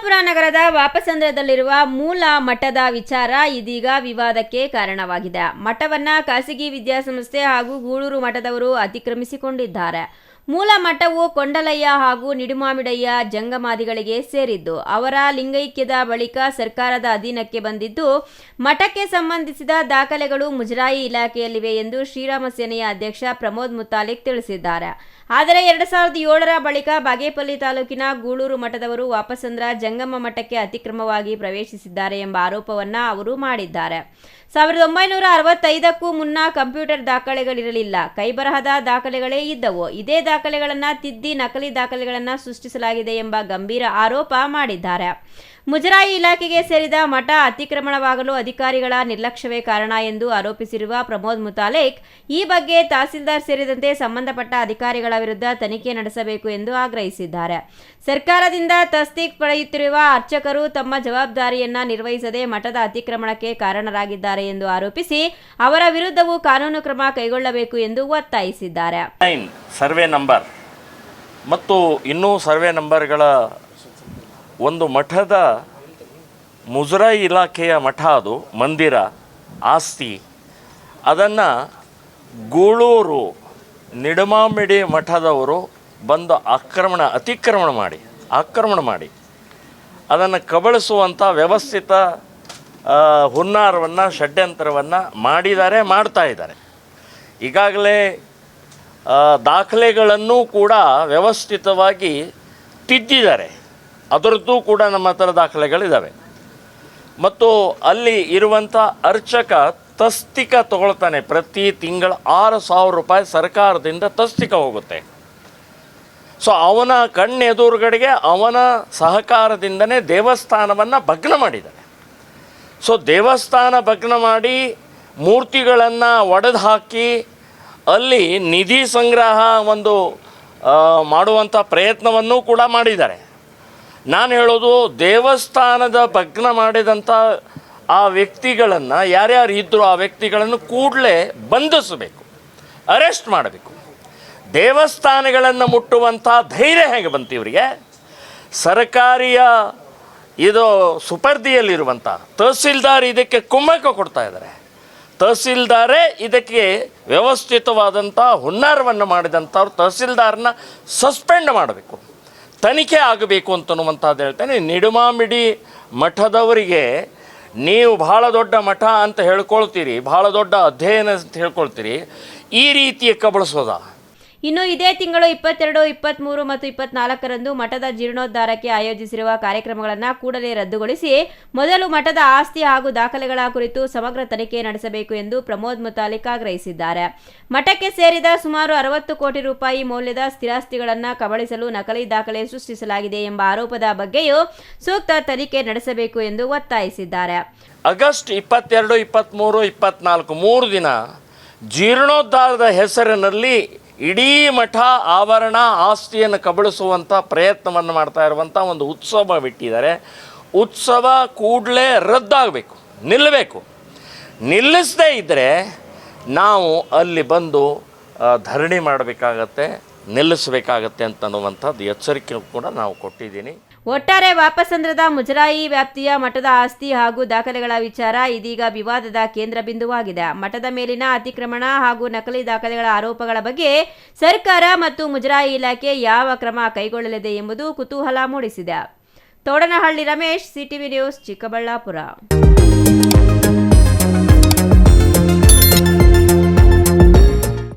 ಚಿಕ್ಕಬಳ್ಳಾಪುರ ನಗರದ ವಾಪಸಂದ್ರದಲ್ಲಿರುವ ಮೂಲ ಮಠದ ವಿಚಾರ ಇದೀಗ ವಿವಾದಕ್ಕೆ ಕಾರಣವಾಗಿದೆ. ಮಠವನ್ನ ಖಾಸಗಿ ವಿದ್ಯಾಸಂಸ್ಥೆ ಹಾಗೂ ಗೂಳೂರು ಮಠದವರು ಅತಿಕ್ರಮಿಸಿಕೊಂಡಿದ್ದಾರೆ. ಮೂಲ ಮಠವು ಕೊಂಡಲಯ್ಯ ಹಾಗೂ ನಿಡುಮಾಮಿಡಯ್ಯ ಜಂಗಮಾದಿಗಳಿಗೆ ಸೇರಿದ್ದು, ಅವರ ಲಿಂಗೈಕ್ಯದ ಬಳಿಕ ಸರ್ಕಾರದ ಅಧೀನಕ್ಕೆ ಬಂದಿದ್ದು, ಮಠಕ್ಕೆ ಸಂಬಂಧಿಸಿದ ದಾಖಲೆಗಳು ಮುಜರಾಯಿ ಇಲಾಖೆಯಲ್ಲಿವೆ ಎಂದು ಶ್ರೀರಾಮ ಸೇನೆಯ ಅಧ್ಯಕ್ಷ ಪ್ರಮೋದ್ ಮುತಾಲಿಕ್ ತಿಳಿಸಿದ್ದಾರೆ. ಆದರೆ 2007ರ ಬಳಿಕ ಬಾಗೇಪಲ್ಲಿ ತಾಲೂಕಿನ ಗೂಳೂರು ಮಠದವರು ವಾಪಸಂದ್ರ ಜಂಗಮ ಮಠಕ್ಕೆ ಅತಿಕ್ರಮವಾಗಿ ಪ್ರವೇಶಿಸಿದ್ದಾರೆ ಎಂಬ ಆರೋಪವನ್ನ ಅವರು ಮಾಡಿದ್ದಾರೆ. 1965ಕ್ಕೂ ಮುನ್ನ ಕಂಪ್ಯೂಟರ್ ದಾಖಲೆಗಳಿರಲಿಲ್ಲ, ಕೈಬರಹದ ದಾಖಲೆಗಳೇ ಇದ್ದವು. ಇದೇ ದಾಖಲೆಗಳನ್ನು ತಿದ್ದಿ ನಕಲಿ ದಾಖಲೆಗಳನ್ನು ಸೃಷ್ಟಿಸಲಾಗಿದೆ ಎಂಬ ಗಂಭೀರ ಆರೋಪ ಮಾಡಿದ್ದಾರೆ. ಮುಜರಾಯಿ ಇಲಾಖೆಗೆ ಸೇರಿದ ಮಠ ಅತಿಕ್ರಮಣವಾಗಲು ಅಧಿಕಾರಿಗಳ ನಿರ್ಲಕ್ಷ್ಯವೇ ಕಾರಣ ಎಂದು ಆರೋಪಿಸಿರುವ ಪ್ರಮೋದ್ ಮುತಾಲಿಕ್, ಈ ಬಗ್ಗೆ ತಹಸೀಲ್ದಾರ್ ಸೇರಿದಂತೆ ಸಂಬಂಧಪಟ್ಟ ಅಧಿಕಾರಿಗಳ ವಿರುದ್ಧ ತನಿಖೆ ನಡೆಸಬೇಕು ಎಂದು ಆಗ್ರಹಿಸಿದ್ದಾರೆ. ಸರ್ಕಾರದಿಂದ ತಸ್ದೀಕ್ ಪಡೆಯುತ್ತಿರುವ ಅರ್ಚಕರು ತಮ್ಮ ಜವಾಬ್ದಾರಿಯನ್ನ ನಿರ್ವಹಿಸದೆ ಮಠದ ಅತಿಕ್ರಮಣಕ್ಕೆ ಕಾರಣರಾಗಿದ್ದಾರೆ ಎಂದು ಆರೋಪಿಸಿ ಅವರ ವಿರುದ್ಧವೂ ಕಾನೂನು ಕ್ರಮ ಕೈಗೊಳ್ಳಬೇಕು ಎಂದು ಒತ್ತಾಯಿಸಿದ್ದಾರೆ. ಸರ್ವೆ ನಂಬರ್ ಮತ್ತು ಇನ್ನೂ ಸರ್ವೆ ನಂಬರ್ಗಳ ಒಂದು ಮಠದ ಮುಜರಾಯಿ ಇಲಾಖೆಯ ಮಠ, ಅದು ಮಂದಿರ ಆಸ್ತಿ, ಅದನ್ನು ಗೂಳೂರು ನಿಡುಮಾಮಿಡಿ ಮಠದವರು ಬಂದು ಆಕ್ರಮಣ ಮಾಡಿ ಅದನ್ನು ಕಬಳಿಸುವಂಥ ವ್ಯವಸ್ಥಿತ ಹುನ್ನಾರವನ್ನು, ಷಡ್ಯಂತ್ರವನ್ನು ಮಾಡ್ತಾ ಇದ್ದಾರೆ. ಈಗಾಗಲೇ ದಾಖಲೆಗಳನ್ನು ಕೂಡ ವ್ಯವಸ್ಥಿತವಾಗಿ ತಿದ್ದಿದ್ದಾರೆ. ಅದರದ್ದು ಕೂಡ ನಮ್ಮ ಹತ್ರ ದಾಖಲೆಗಳಿದ್ದಾವೆ. ಮತ್ತು ಅಲ್ಲಿ ಇರುವಂಥ ಅರ್ಚಕ ತಸ್ತಿಕ ತಗೊಳ್ತಾನೆ. ಪ್ರತಿ ತಿಂಗಳು 6,000 ರೂಪಾಯಿ ಸರ್ಕಾರದಿಂದ ತಸ್ತಿಕ ಹೋಗುತ್ತೆ. ಸೊ ಅವನ ಕಣ್ಣೆದುರುಗಡೆಗೆ ಅವನ ಸಹಕಾರದಿಂದನೇ ದೇವಸ್ಥಾನವನ್ನು ಭಗ್ನ ಮಾಡಿದ್ದಾರೆ. ಸೊ ದೇವಸ್ಥಾನ ಭಗ್ನ ಮಾಡಿ ಮೂರ್ತಿಗಳನ್ನು ಒಡೆದು ಹಾಕಿ ಅಲ್ಲಿ ನಿಧಿ ಸಂಗ್ರಹ ಒಂದು ಮಾಡುವಂಥ ಪ್ರಯತ್ನವನ್ನು ಕೂಡ ಮಾಡಿದ್ದಾರೆ. ನಾನು ಹೇಳೋದು, ದೇವಸ್ಥಾನದ ಭಗ್ನ ಮಾಡಿದಂಥ ಆ ವ್ಯಕ್ತಿಗಳನ್ನು, ಯಾರ್ಯಾರು ಇದ್ದರೂ ಆ ವ್ಯಕ್ತಿಗಳನ್ನು ಕೂಡಲೇ ಬಂಧಿಸಬೇಕು, ಅರೆಸ್ಟ್ ಮಾಡಬೇಕು. ದೇವಸ್ಥಾನಗಳನ್ನು ಮುಟ್ಟುವಂಥ ಧೈರ್ಯ ಹೇಗೆ ಬಂತು ಇವರಿಗೆ? ಸರ್ಕಾರಿಯ ಇದು ಸುಪರ್ದಿಯಲ್ಲಿರುವಂಥ ತಹಸೀಲ್ದಾರ್ ಇದಕ್ಕೆ ಕುಮ್ಮಕ್ಕ ಕೊಡ್ತಾ ಇದ್ದಾರೆ. ತಹಸೀಲ್ದಾರೇ ಇದಕ್ಕೆ ವ್ಯವಸ್ಥಿತವಾದಂಥ ಹುನ್ನಾರವನ್ನು ಮಾಡಿದಂಥವ್ರು ತಹಸೀಲ್ದಾರನ್ನ ಸಸ್ಪೆಂಡ್ ಮಾಡಬೇಕು, ತನಿಖೆ ಆಗಬೇಕು ಅಂತನ್ನುವಂಥದ್ದು ಹೇಳ್ತೇನೆ. ನಿಡುಮಾಮಿಡಿ ಮಠದವರಿಗೆ ನೀವು ಬಹಳ ದೊಡ್ಡ ಮಠ ಅಂತ ಹೇಳ್ಕೊಳ್ತೀರಿ, ಬಹಳ ದೊಡ್ಡ ಅಧ್ಯಯನ ಅಂತ ಹೇಳ್ಕೊಳ್ತೀರಿ, ಈ ರೀತಿಯ ಕಬಳಿಸೋದ? ಇನ್ನು ಇದೇ ತಿಂಗಳು 22, 23 ಮತ್ತು 24ರಂದು ಮಠದ ಜೀರ್ಣೋದ್ಧಾರಕ್ಕೆ ಆಯೋಜಿಸಿರುವ ಕಾರ್ಯಕ್ರಮಗಳನ್ನು ಕೂಡಲೇ ರದ್ದುಗೊಳಿಸಿ ಮೊದಲು ಮಠದ ಆಸ್ತಿ ಹಾಗೂ ದಾಖಲೆಗಳ ಕುರಿತು ಸಮಗ್ರ ತನಿಖೆ ನಡೆಸಬೇಕು ಎಂದು ಪ್ರಮೋದ್ ಮುತಾಲಿಕ್ ಆಗ್ರಹಿಸಿದ್ದಾರೆ. ಮಠಕ್ಕೆ ಸೇರಿದ ಸುಮಾರು 60 ಕೋಟಿ ರೂಪಾಯಿ ಮೌಲ್ಯದ ಸ್ಥಿರಾಸ್ತಿಗಳನ್ನು ಕಬಳಿಸಲು ನಕಲಿ ದಾಖಲೆ ಸೃಷ್ಟಿಸಲಾಗಿದೆ ಎಂಬ ಆರೋಪದ ಬಗ್ಗೆಯೂ ಸೂಕ್ತ ತನಿಖೆ ನಡೆಸಬೇಕು ಎಂದು ಒತ್ತಾಯಿಸಿದ್ದಾರೆ. ಆಗಸ್ಟ್ 22, 23, 24 3 ದಿನ ಜೀರ್ಣೋದ್ಧಾರದ ಹೆಸರಿನಲ್ಲಿ ಇಡೀ ಮಠ ಆವರಣ ಆಸ್ತಿಯನ್ನು ಕಬಳಿಸುವಂಥ ಪ್ರಯತ್ನವನ್ನು ಮಾಡ್ತಾ ಇರುವಂಥ ಒಂದು ಉತ್ಸವ ಬಿಟ್ಟಿದ್ದಾರೆ. ಉತ್ಸವ ಕೂಡಲೇ ರದ್ದಾಗಬೇಕು, ನಿಲ್ಲಿಸದೇ ಇದ್ದರೆ ನಾವು ಅಲ್ಲಿ ಬಂದು ಧರಣಿ ಮಾಡಬೇಕಾಗತ್ತೆ, ನಿಲ್ಲಿಸಬೇಕಾಗತ್ತೆ ಅಂತನ್ನುವಂಥದ್ದು ಎಚ್ಚರಿಕೆ ಕೂಡ ನಾವು ಕೊಟ್ಟಿದ್ದೀನಿ. ಒಟ್ಟಾರೆ ವಾಪಸಂದ್ರದ ಮುಜರಾಯಿ ವ್ಯಾಪ್ತಿಯ ಮಠದ ಆಸ್ತಿ ಹಾಗೂ ದಾಖಲೆಗಳ ವಿಚಾರ ಇದೀಗ ವಿವಾದದ ಕೇಂದ್ರ ಬಿಂದುವಾಗಿದೆ. ಮಠದ ಮೇಲಿನ ಅತಿಕ್ರಮಣ ಹಾಗೂ ನಕಲಿ ದಾಖಲೆಗಳ ಆರೋಪಗಳ ಬಗ್ಗೆ ಸರ್ಕಾರ ಮತ್ತು ಮುಜರಾಯಿ ಇಲಾಖೆ ಯಾವ ಕ್ರಮ ಕೈಗೊಳ್ಳಲಿದೆ ಎಂಬುದು ಕುತೂಹಲ ಮೂಡಿಸಿದೆ. ತೋಡನಹಳ್ಳಿ ರಮೇಶ್, ಸಿಟಿವಿ ನ್ಯೂಸ್, ಚಿಕ್ಕಬಳ್ಳಾಪುರ.